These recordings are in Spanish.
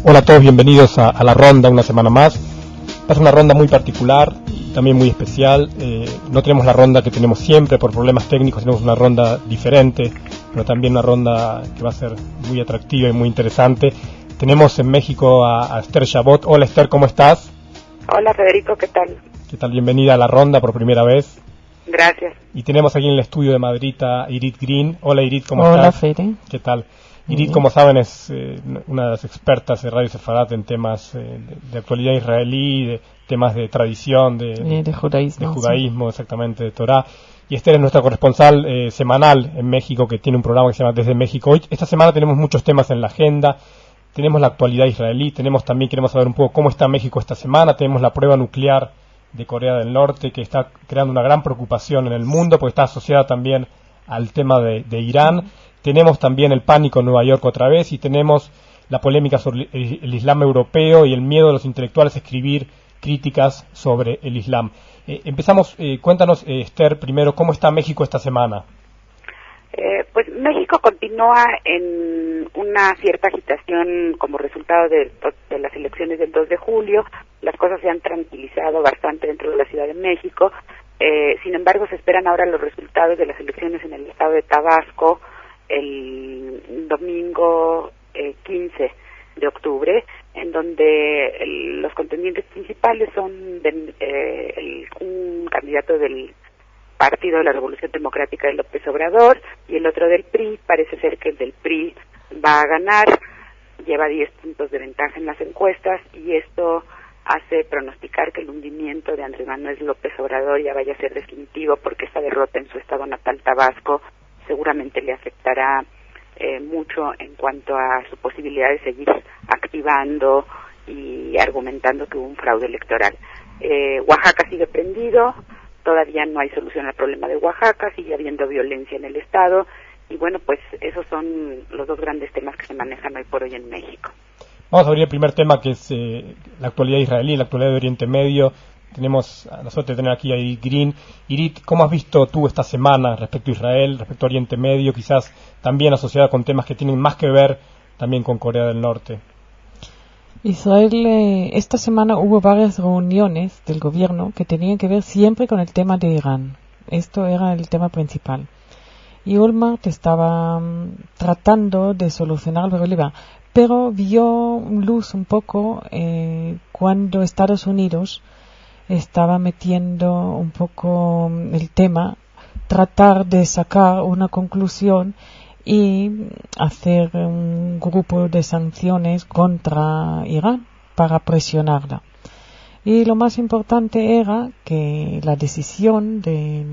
Hola a todos, bienvenidos a la ronda una semana más. Es una ronda muy particular y también muy especial. No tenemos la ronda que tenemos siempre por problemas técnicos, tenemos una ronda diferente, pero también una ronda que va a ser muy atractiva y muy interesante. Tenemos en México a Esther Chabot. Hola Esther, ¿cómo estás? Hola Federico, ¿qué tal? ¿Qué tal? Bienvenida a la ronda por primera vez. Gracias. Y tenemos aquí en el estudio de Madrid a Irit Green. Hola Irit, ¿cómo estás? Hola Fede. ¿Qué tal? Irit, como saben, es una de las expertas de Radio Sefarat en temas de actualidad israelí, de temas de tradición, de judaísmo, sí. Exactamente, de Torah. Y Esther es nuestra corresponsal semanal en México, que tiene un programa que se llama Desde México. Hoy, esta semana tenemos muchos temas en la agenda. Tenemos la actualidad israelí, queremos saber un poco cómo está México esta semana. Tenemos la prueba nuclear de Corea del Norte, que está creando una gran preocupación en el mundo, porque está asociada también al tema de Irán. Tenemos también el pánico en Nueva York otra vez, y tenemos la polémica sobre el Islam europeo y el miedo de los intelectuales a escribir críticas sobre el Islam. Empezamos, cuéntanos, Esther, primero, ¿cómo está México esta semana? Pues México continúa en una cierta agitación como resultado de las elecciones del 2 de julio. Las cosas se han tranquilizado bastante dentro de la Ciudad de México. Sin embargo, se esperan ahora los resultados de las elecciones en el estado de Tabasco el domingo 15 de octubre, en donde los contendientes principales son un candidato del Partido de la Revolución Democrática de López Obrador y el otro del PRI. Parece ser que el del PRI va a ganar, lleva 10 puntos de ventaja en las encuestas, y esto hace pronosticar que el hundimiento de Andrés Manuel López Obrador ya vaya a ser definitivo, porque esta derrota en su estado natal, Tabasco, seguramente le afectará mucho en cuanto a su posibilidad de seguir activando y argumentando que hubo un fraude electoral. Oaxaca sigue prendido, todavía no hay solución al problema de Oaxaca, sigue habiendo violencia en el estado, y bueno, pues esos son los dos grandes temas que se manejan hoy por hoy en México. Vamos a abrir el primer tema, que es la actualidad israelí, la actualidad de Oriente Medio. Tenemos la suerte de tener aquí a Irit Green. Irit, ¿cómo has visto tú esta semana respecto a Israel, respecto a Oriente Medio, quizás también asociada con temas que tienen más que ver también con Corea del Norte? Israel, esta semana hubo varias reuniones del gobierno que tenían que ver siempre con el tema de Irán. Esto era el tema principal. Y Olmert estaba tratando de solucionar el problema, pero vio luz un poco cuando Estados Unidos estaba metiendo un poco el tema, tratar de sacar una conclusión y hacer un grupo de sanciones contra Irán para presionarla. Y lo más importante era que la decisión de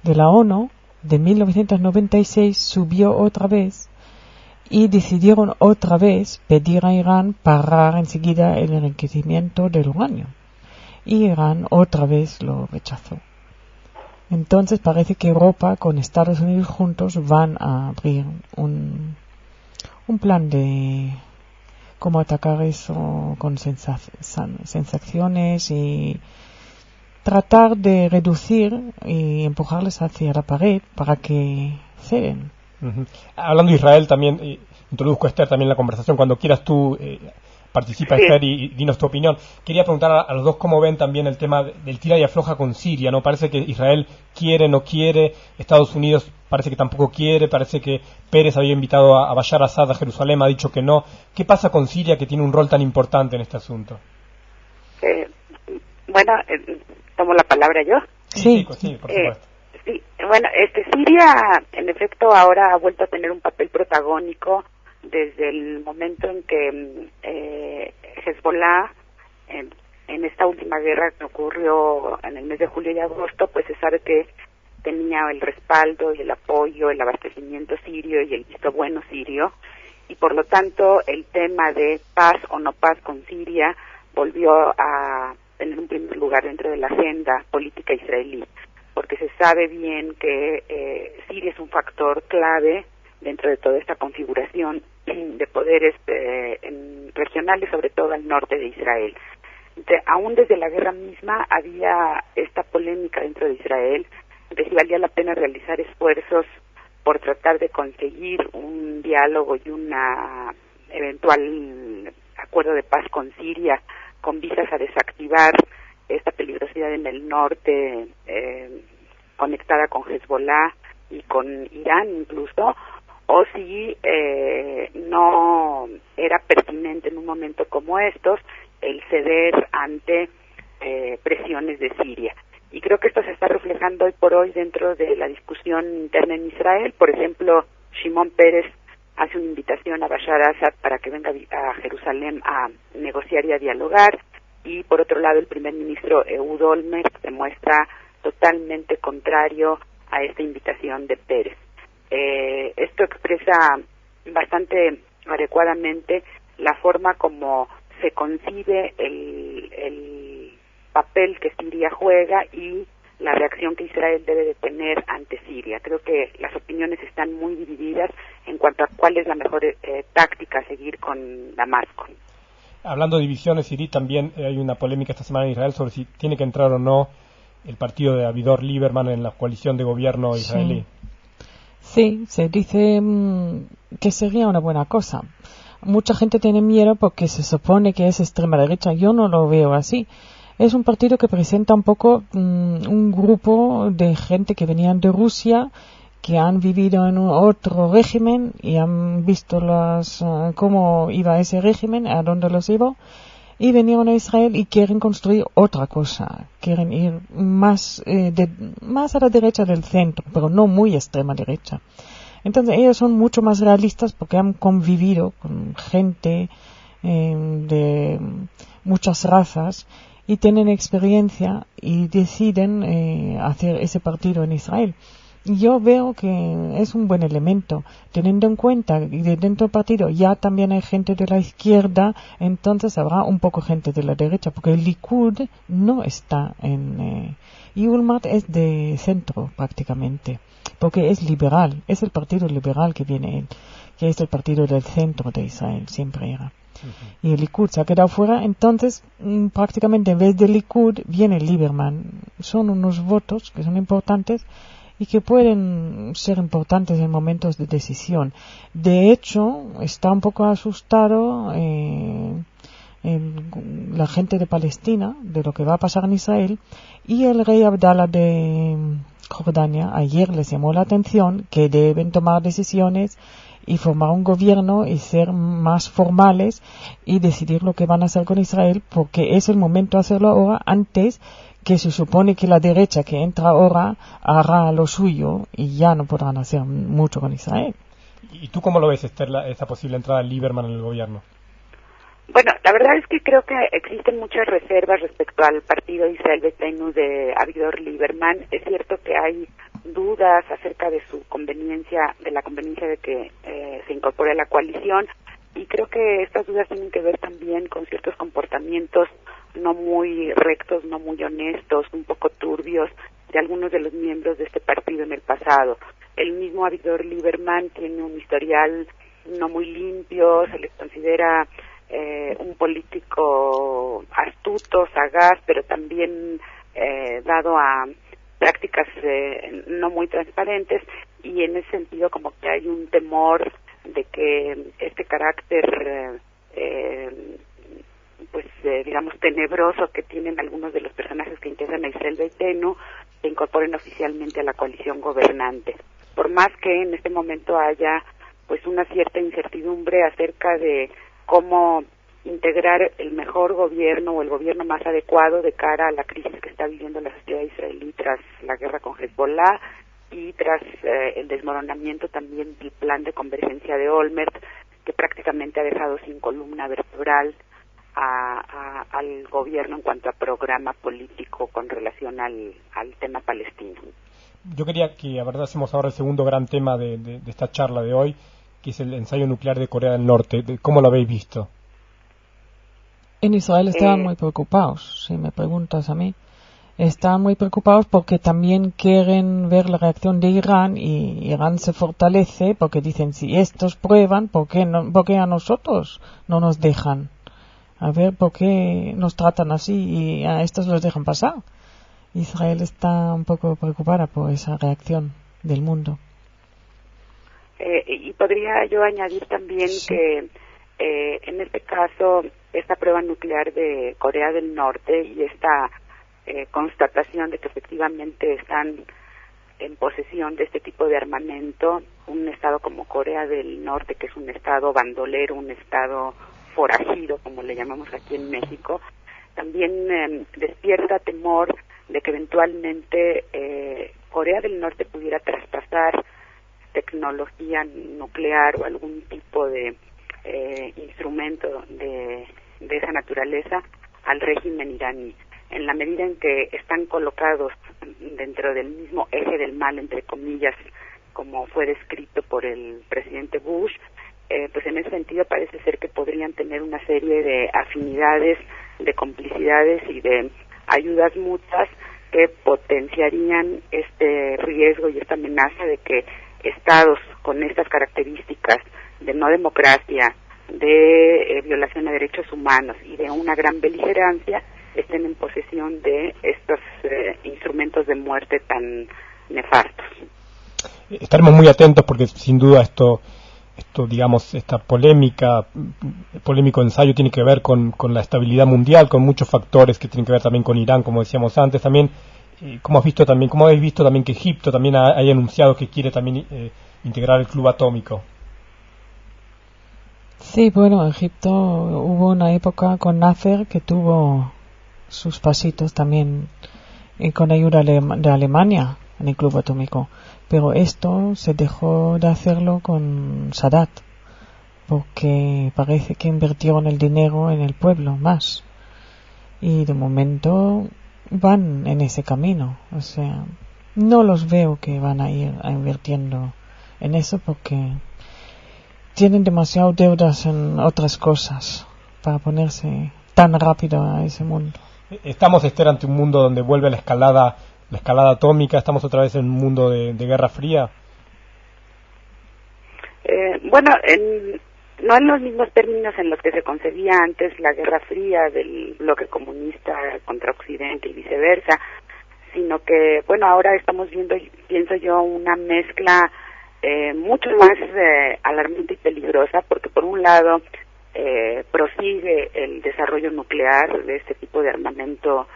la ONU de 1996 subió otra vez, y decidieron otra vez pedir a Irán parar enseguida el enriquecimiento del uranio. Y Irán otra vez lo rechazó. Entonces parece que Europa con Estados Unidos juntos van a abrir un plan de cómo atacar eso con sensaciones y tratar de reducir y empujarles hacia la pared para que ceden. Uh-huh. Hablando de Israel, también introduzco a Esther también en la conversación. Cuando quieras tú participa, sí. Esther, y dinos tu opinión. Quería preguntar a los dos cómo ven también el tema del tira y afloja con Siria, ¿no? Parece que Israel quiere, no quiere, Estados Unidos parece que tampoco quiere, parece que Pérez había invitado a Bashar Assad a Jerusalén, ha dicho que no. ¿Qué pasa con Siria, que tiene un rol tan importante en este asunto? Bueno, tomo la palabra yo. Sí, por supuesto. Sí, bueno, Siria en efecto ahora ha vuelto a tener un papel protagónico desde el momento en que Hezbollah, en esta última guerra que ocurrió en el mes de julio y agosto, pues se sabe que tenía el respaldo y el apoyo, el abastecimiento sirio y el visto bueno sirio, y por lo tanto el tema de paz o no paz con Siria volvió a tener un primer lugar dentro de la agenda política israelí, porque se sabe bien que Siria es un factor clave dentro de toda esta configuración de poderes regionales, sobre todo al norte de Israel. Aún desde la guerra misma había esta polémica dentro de Israel de si valía la pena realizar esfuerzos por tratar de conseguir un diálogo y una eventual acuerdo de paz con Siria, con vistas a desactivar esta peligrosidad en el norte, conectada con Hezbollah y con Irán incluso, o si no era pertinente en un momento como estos el ceder ante presiones de Siria. Y creo que esto se está reflejando hoy por hoy dentro de la discusión interna en Israel. Por ejemplo, Shimon Peres hace una invitación a Bashar Assad para que venga a Jerusalén a negociar y a dialogar, y por otro lado el primer ministro Ehud Olmert se muestra totalmente contrario a esta invitación de Peres. Esto expresa bastante adecuadamente la forma como se concibe el papel que Siria juega y la reacción que Israel debe de tener ante Siria. Creo que las opiniones están muy divididas en cuanto a cuál es la mejor táctica a seguir con Damasco. Hablando de divisiones, Irit, también hay una polémica esta semana en Israel sobre si tiene que entrar o no el partido de Avigdor Lieberman en la coalición de gobierno israelí. Sí, se dice que sería una buena cosa. Mucha gente tiene miedo porque se supone que es extrema derecha. Yo no lo veo así. Es un partido que presenta un poco un grupo de gente que venían de Rusia, que han vivido en otro régimen y han visto cómo iba ese régimen, a dónde los iba, y vinieron a Israel y quieren construir otra cosa. Quieren ir más a la derecha del centro, pero no muy extrema derecha. Entonces ellos son mucho más realistas porque han convivido con gente de muchas razas y tienen experiencia y deciden hacer ese partido en Israel. Yo veo que es un buen elemento, teniendo en cuenta que dentro del partido ya también hay gente de la izquierda, entonces habrá un poco gente de la derecha, porque el Likud no está y Olmert es de centro prácticamente, porque es liberal, es el partido liberal que viene él, que es el partido del centro de Israel, siempre era. Y el Likud se ha quedado fuera, entonces prácticamente en vez del Likud viene Lieberman. Son unos votos que son importantes y que pueden ser importantes en momentos de decisión. De hecho, está un poco asustado la gente de Palestina de lo que va a pasar en Israel, y el rey Abdallah de Jordania ayer les llamó la atención que deben tomar decisiones y formar un gobierno y ser más formales y decidir lo que van a hacer con Israel, porque es el momento de hacerlo ahora, antes que se supone que la derecha que entra ahora hará lo suyo y ya no podrán hacer mucho con Israel. ¿Y tú cómo lo ves, Esther, esta posible entrada de Lieberman en el gobierno? Bueno, la verdad es que creo que existen muchas reservas respecto al partido Israel Beiteinu de Avigdor Lieberman. Es cierto que hay dudas acerca de su conveniencia, de la conveniencia de que se incorpore a la coalición, y creo que estas dudas tienen que ver también con ciertos comportamientos no muy rectos, no muy honestos, un poco turbios de algunos de los miembros de este partido en el pasado. El mismo Avigdor Lieberman tiene un historial no muy limpio, se le considera un político astuto, sagaz, pero también dado a prácticas no muy transparentes, y en ese sentido como que hay un temor de que este carácter digamos tenebroso que tienen algunos de los personajes que integran a Israel Beiteinu se incorporen oficialmente a la coalición gobernante. Por más que en este momento haya pues una cierta incertidumbre acerca de cómo integrar el mejor gobierno o el gobierno más adecuado de cara a la crisis que está viviendo la sociedad israelí tras la guerra con Hezbollah y tras el desmoronamiento también del plan de convergencia de Olmert, que prácticamente ha dejado sin columna vertebral al gobierno en cuanto a programa político con relación al tema palestino. Yo quería que abordásemos ahora el segundo gran tema de esta charla de hoy, que es el ensayo nuclear de Corea del Norte. ¿Cómo lo habéis visto? En Israel estaban muy preocupados, si me preguntas a mí. Están muy preocupados porque también quieren ver la reacción de Irán, y Irán se fortalece porque dicen, si estos prueban, ¿por qué a nosotros no nos dejan? A ver, ¿por qué nos tratan así y a estos los dejan pasar? Israel está un poco preocupada por esa reacción del mundo. Y podría yo añadir también que En este caso, esta prueba nuclear de Corea del Norte y esta constatación de que efectivamente están en posesión de este tipo de armamento, un estado como Corea del Norte, que es un estado bandolero, un estado forajido, como le llamamos aquí en México, también despierta temor de que eventualmente Corea del Norte pudiera traspasar tecnología nuclear o algún tipo de instrumento de esa naturaleza al régimen iraní. En la medida en que están colocados dentro del mismo eje del mal, entre comillas, como fue descrito por el presidente Bush, pues en ese sentido parece ser que podrían tener una serie de afinidades, de complicidades y de ayudas mutuas que potenciarían este riesgo y esta amenaza de que estados con estas características de no democracia, de violación a derechos humanos y de una gran beligerancia estén en posesión de estos instrumentos de muerte tan nefastos. Estaremos muy atentos porque sin duda esto digamos, esta polémico ensayo tiene que ver con la estabilidad mundial, con muchos factores que tienen que ver también con Irán, como decíamos antes, también cómo habéis visto también que Egipto también ha anunciado que quiere también integrar el club atómico. Sí, bueno, en Egipto hubo una época con Nasser que tuvo sus pasitos también con ayuda de Alemania en el club atómico, pero esto se dejó de hacerlo con Sadat porque parece que invirtieron el dinero en el pueblo más y de momento van en ese camino, o sea, no los veo que van a ir invirtiendo en eso porque tienen demasiadas deudas en otras cosas para ponerse tan rápido a ese mundo. Estamos, Esther, ante un mundo donde vuelve la escalada atómica. Estamos otra vez en un mundo de Guerra Fría. Bueno, no en los mismos términos en los que se concebía antes la Guerra Fría del bloque comunista contra Occidente y viceversa, sino que, bueno, ahora estamos viendo, pienso yo, una mezcla mucho más alarmante y peligrosa, porque por un lado prosigue el desarrollo nuclear de este tipo de armamento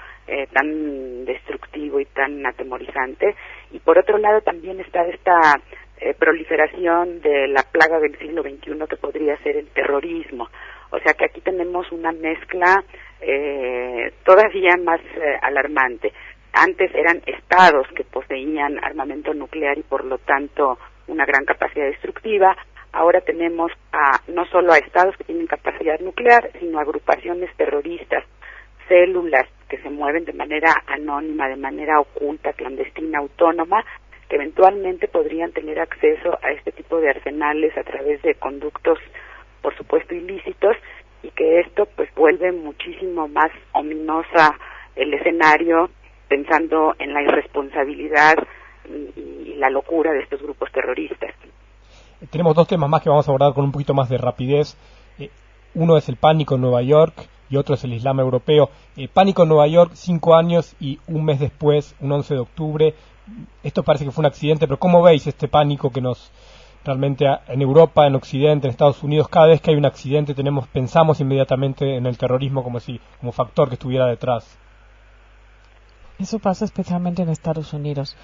tan destructivo y tan atemorizante, y por otro lado también está esta proliferación de la plaga del siglo XXI que podría ser el terrorismo. O sea que aquí tenemos una mezcla todavía más alarmante. Antes eran estados que poseían armamento nuclear y por lo tanto una gran capacidad destructiva. Ahora tenemos no solo a estados que tienen capacidad nuclear, sino a agrupaciones terroristas, células que se mueven de manera anónima, de manera oculta, clandestina, autónoma, que eventualmente podrían tener acceso a este tipo de arsenales a través de conductos, por supuesto, ilícitos, y que esto pues vuelve muchísimo más ominosa el escenario, pensando en la irresponsabilidad y la locura de estos grupos terroristas. Tenemos dos temas más que vamos a abordar con un poquito más de rapidez. Uno es el pánico en Nueva York y otro es el Islam europeo. Pánico en Nueva York, 5 años y un mes después, un 11 de octubre. Esto parece que fue un accidente, pero ¿cómo veis este pánico que nos realmente en Europa, en Occidente, en Estados Unidos, cada vez que hay un accidente pensamos inmediatamente en el terrorismo como factor que estuviera detrás? Eso pasa especialmente en Estados Unidos.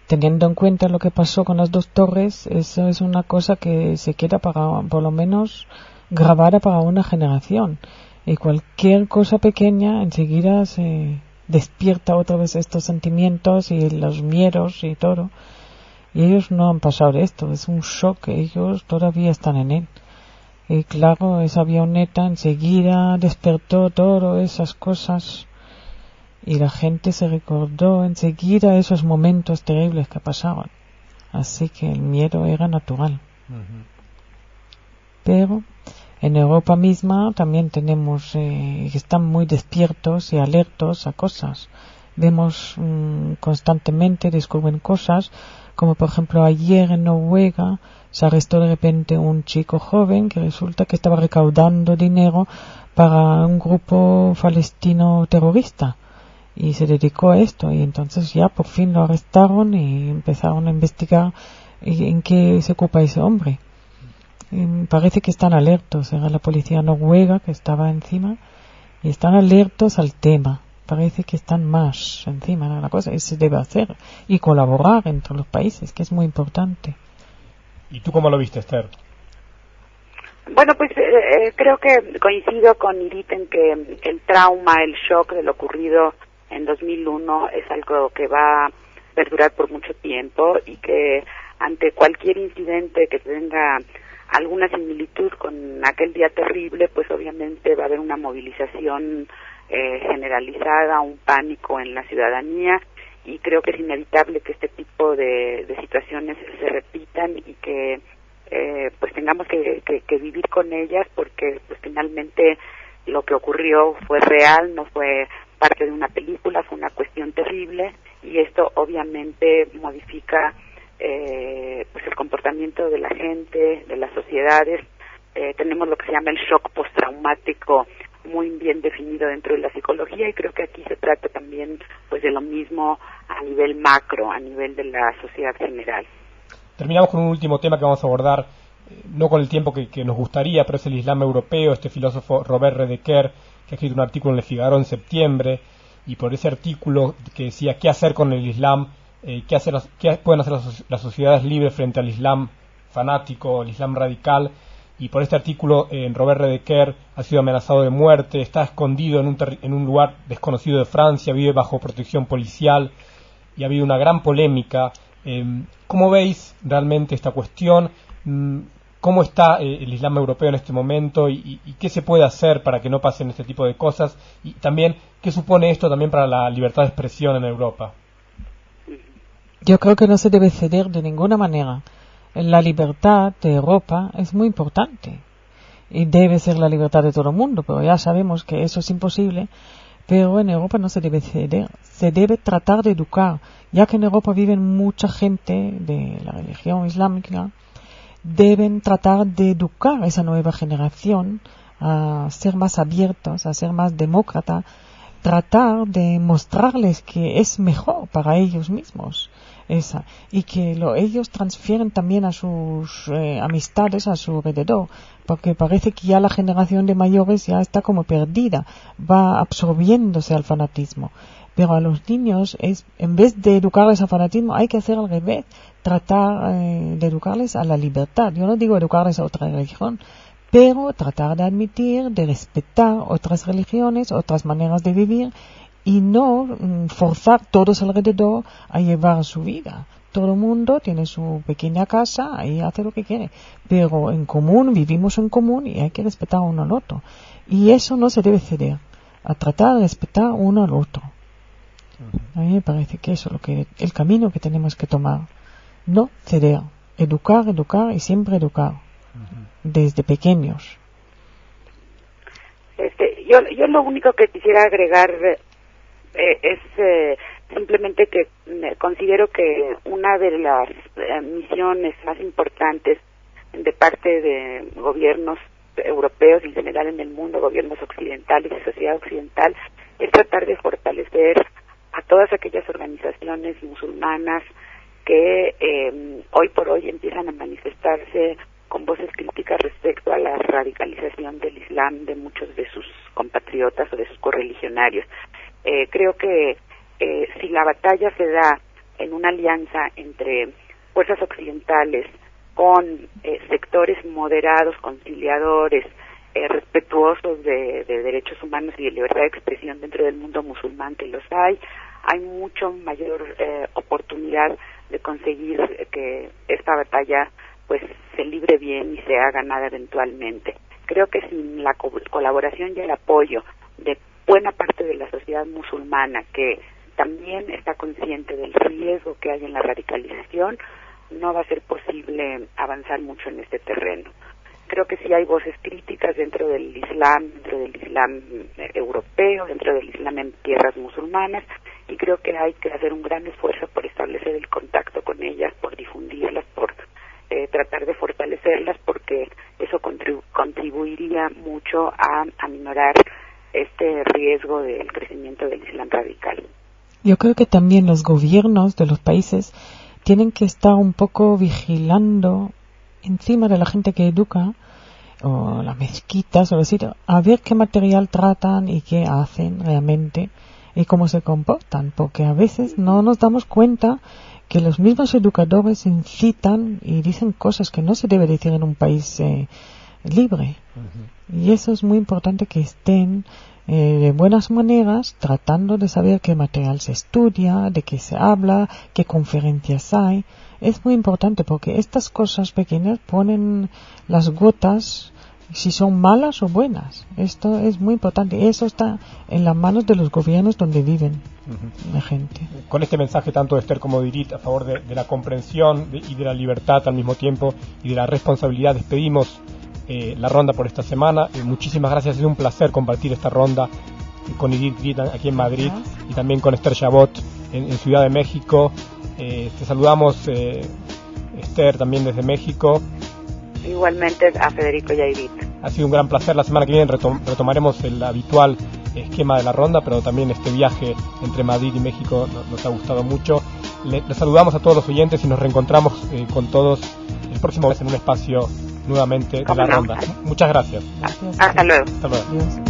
Teniendo en cuenta lo que pasó con las dos torres, eso es una cosa que se queda por lo menos grabada para una generación. Y cualquier cosa pequeña enseguida se despierta otra vez estos sentimientos y los miedos y todo. Y ellos no han pasado de esto, es un shock, ellos todavía están en él. Y claro, esa avioneta enseguida despertó todas esas cosas. Y la gente se recordó enseguida esos momentos terribles que pasaban. Así que el miedo era natural. Uh-huh. Pero en Europa misma también tenemos que están muy despiertos y alertos a cosas. Vemos constantemente, descubren cosas, como por ejemplo ayer en Noruega se arrestó de repente un chico joven que resulta que estaba recaudando dinero para un grupo palestino terrorista. Y se dedicó a esto, y entonces ya por fin lo arrestaron y empezaron a investigar en qué se ocupa ese hombre. Parece que están alertos. Era la policía noruega que estaba encima y están alertos al tema. Parece que están más encima de la cosa y se debe hacer y colaborar entre los países, que es muy importante. ¿Y tú cómo lo viste, Esther? Bueno, pues creo que coincido con Irit en que el trauma, el shock de lo ocurrido en 2001 es algo que va a perdurar por mucho tiempo y que ante cualquier incidente que tenga alguna similitud con aquel día terrible, pues obviamente va a haber una movilización generalizada, un pánico en la ciudadanía, y creo que es inevitable que este tipo de situaciones se repitan y que pues tengamos que vivir con ellas, porque pues finalmente lo que ocurrió fue real, no fue parte de una película, fue una cuestión terrible, y esto obviamente modifica pues el comportamiento de la gente, de las sociedades. Tenemos lo que se llama el shock postraumático muy bien definido dentro de la psicología, y creo que aquí se trata también pues de lo mismo a nivel macro, a nivel de la sociedad general. Terminamos con un último tema que vamos a abordar, no con el tiempo que nos gustaría, pero es el Islam europeo. Este filósofo Robert Redeker, que ha escrito un artículo en Le Figaro en septiembre, y por ese artículo que decía qué hacer con el Islam, qué pueden hacer las sociedades libres frente al Islam fanático, el Islam radical. Y por este artículo Robert Redeker ha sido amenazado de muerte, está escondido en un lugar desconocido de Francia, vive bajo protección policial, y ha habido una gran polémica. ¿Cómo veis realmente esta cuestión? ¿Cómo está el Islam europeo en este momento y qué se puede hacer para que no pasen este tipo de cosas? Y también, ¿qué supone esto también para la libertad de expresión en Europa? Yo creo que no se debe ceder de ninguna manera. La libertad de Europa es muy importante y debe ser la libertad de todo el mundo, pero ya sabemos que eso es imposible. Pero en Europa no se debe ceder, se debe tratar de educar, ya que en Europa viven mucha gente de la religión islámica. Deben tratar de educar a esa nueva generación a ser más abiertos, a ser más demócratas, tratar de mostrarles que es mejor para ellos mismos y que ellos transfieren también a sus amistades a su alrededor, porque parece que ya la generación de mayores ya está como perdida, va absorbiéndose al fanatismo. Pero a los niños, en vez de educarles al fanatismo, hay que hacer al revés, tratar de educarles a la libertad. Yo no digo educarles a otra religión, pero tratar de admitir, de respetar otras religiones, otras maneras de vivir, y no forzar todos alrededor a llevar su vida. Todo el mundo tiene su pequeña casa y hace lo que quiere, pero en común, vivimos en común y hay que respetar uno al otro. Y eso no se debe ceder, a tratar de respetar uno al otro. A mí me parece que eso es el camino que tenemos que tomar. No ceder, educar y siempre educar, desde pequeños. Yo lo único que quisiera agregar es simplemente que considero que una de las misiones más importantes de parte de gobiernos europeos y en general en el mundo, gobiernos occidentales y sociedad occidental, es tratar de fortalecer a todas aquellas organizaciones musulmanas que hoy por hoy empiezan a manifestarse con voces críticas respecto a la radicalización del Islam de muchos de sus compatriotas o de sus correligionarios. Creo que si la batalla se da en una alianza entre fuerzas occidentales con sectores moderados, conciliadores, respetuosos de derechos humanos y de libertad de expresión dentro del mundo musulmán, que los hay mucho mayor oportunidad de conseguir que esta batalla pues se libre bien y sea ganada eventualmente. Creo que sin la colaboración y el apoyo de buena parte de la sociedad musulmana, que también está consciente del riesgo que hay en la radicalización, no va a ser posible avanzar mucho en este terreno. Creo que sí hay voces críticas dentro del Islam europeo, dentro del Islam en tierras musulmanas, y creo que hay que hacer un gran esfuerzo por establecer el contacto con ellas, por difundirlas, por tratar de fortalecerlas, porque eso contribuiría mucho a aminorar este riesgo del crecimiento del Islam radical. Yo creo que también los gobiernos de los países tienen que estar un poco vigilando encima de la gente que educa, o las mezquitas, o los sitios, a ver qué material tratan y qué hacen realmente y cómo se comportan, porque a veces no nos damos cuenta que los mismos educadores incitan y dicen cosas que no se debe decir en un país libre. Y eso es muy importante, que estén de buenas maneras tratando de saber qué material se estudia, de qué se habla, qué conferencias hay. Es muy importante porque estas cosas pequeñas ponen las gotas si son malas o buenas. Esto es muy importante. Eso está en las manos de los gobiernos donde viven la gente. Con este mensaje tanto de Esther como de Irit a favor de la comprensión y de la libertad al mismo tiempo y de la responsabilidad, despedimos la ronda por esta semana. Muchísimas gracias, ha sido un placer compartir esta ronda con Irit aquí en Madrid y también con Esther Chabot en Ciudad de México. Te saludamos, Esther, también desde México. Igualmente a Federico y a Irit. Ha sido un gran placer. La semana que viene retomaremos el habitual esquema de la ronda, pero también este viaje entre Madrid y México nos ha gustado mucho. Les saludamos a todos los oyentes y nos reencontramos con todos el próximo mes en un espacio nuevamente de la ronda. Muchas gracias. Hasta luego. Hasta luego. Adiós.